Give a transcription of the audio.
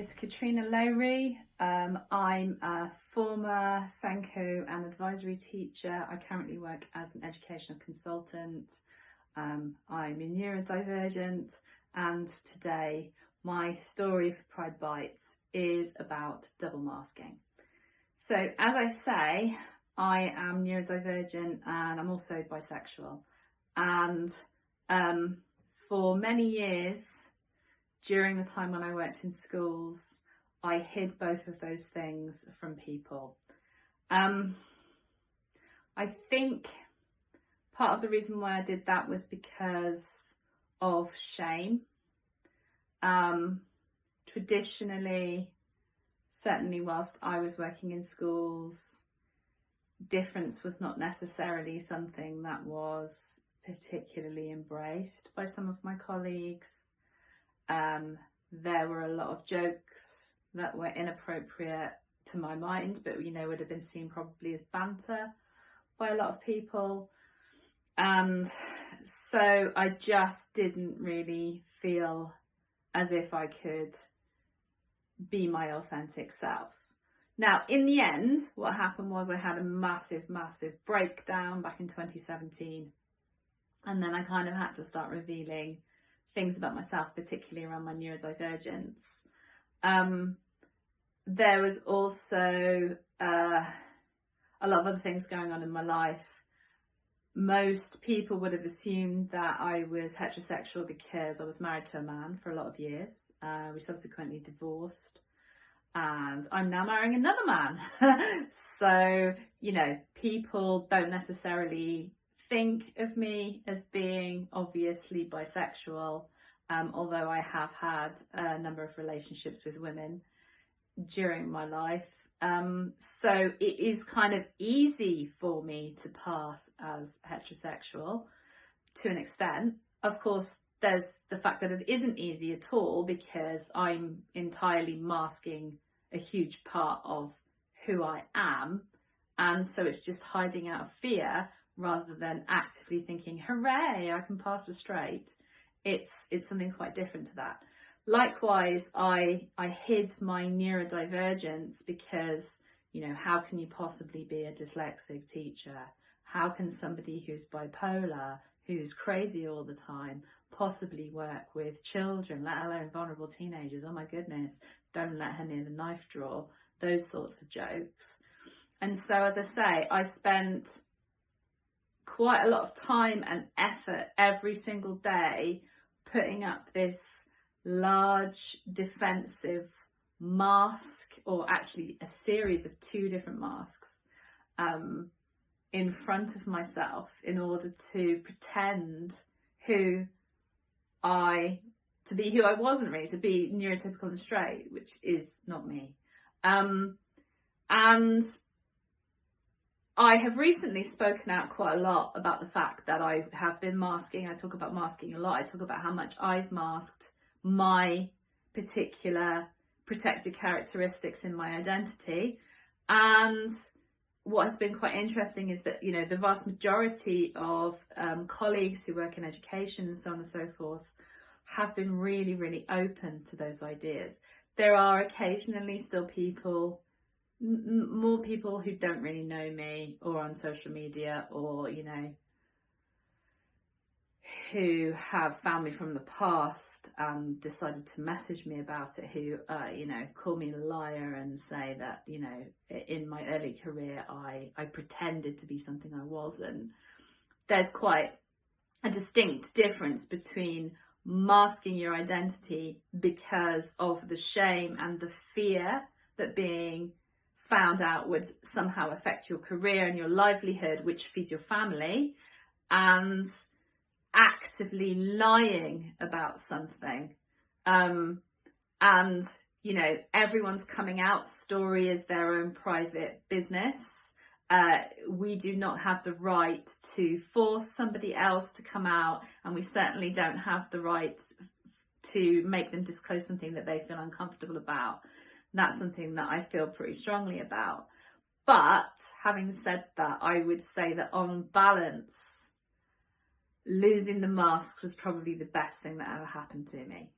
is Catrina Lowri. I'm a former Senko and advisory teacher. I currently work as an educational consultant. I'm a neurodivergent, and today my story for Pride Bites is about double masking. So as I say, I am neurodivergent and I'm also bisexual. And for many years, during the time when I worked in schools, I hid both of those things from people. I think part of the reason why I did that was because of shame. Traditionally, certainly whilst I was working in schools, difference was not necessarily something that was particularly embraced by some of my colleagues. There were a lot of jokes that were inappropriate to my mind, but would have been seen probably as banter by a lot of people. And so I just didn't really feel as if I could be my authentic self. Now, in the end, what happened was I had a massive breakdown back in 2017. And then I kind of had to start revealing things about myself, particularly around my neurodivergence. There was also a lot of other things going on in my life. Most people would have assumed that I was heterosexual because I was married to a man for a lot of years. We subsequently divorced, and I'm now marrying another man. So, people don't necessarily think of me as being obviously bisexual, although I have had a number of relationships with women during my life. So it is kind of easy for me to pass as heterosexual to an extent. Of course, there's the fact that it isn't easy at all because I'm entirely masking a huge part of who I am. And so it's just hiding out of fear rather than actively thinking, hooray, I can pass for straight. It's something quite different to that. Likewise, I hid my neurodivergence because, how can you possibly be a dyslexic teacher? How can somebody who's bipolar, who's crazy all the time, possibly work with children, let alone vulnerable teenagers? Oh my goodness, don't let her near the knife drawer. Those sorts of jokes. And so, as I say, I spent quite a lot of time and effort every single day putting up this large defensive mask, or actually a series of 2 different masks, in front of myself in order to pretend to be who I wasn't really, to be neurotypical and straight, which is not me. And I have recently spoken out quite a lot about the fact that I have been masking. I talk about masking a lot. I talk about how much I've masked my particular protected characteristics in my identity. And what has been quite interesting is that, the vast majority of colleagues who work in education and so on and so forth have been really, really open to those ideas. There are occasionally still people, more people who don't really know me or on social media, or, who have found me from the past and decided to message me about it, who, call me a liar and say that, in my early career, I pretended to be something I wasn't. There's quite a distinct difference between masking your identity because of the shame and the fear that being found out would somehow affect your career and your livelihood, which feeds your family, and actively lying about something. And everyone's coming out story is their own private business. We do not have the right to force somebody else to come out, and we certainly don't have the right to make them disclose something that they feel uncomfortable about. That's something that I feel pretty strongly about. But having said that, I would say that on balance, losing the mask was probably the best thing that ever happened to me.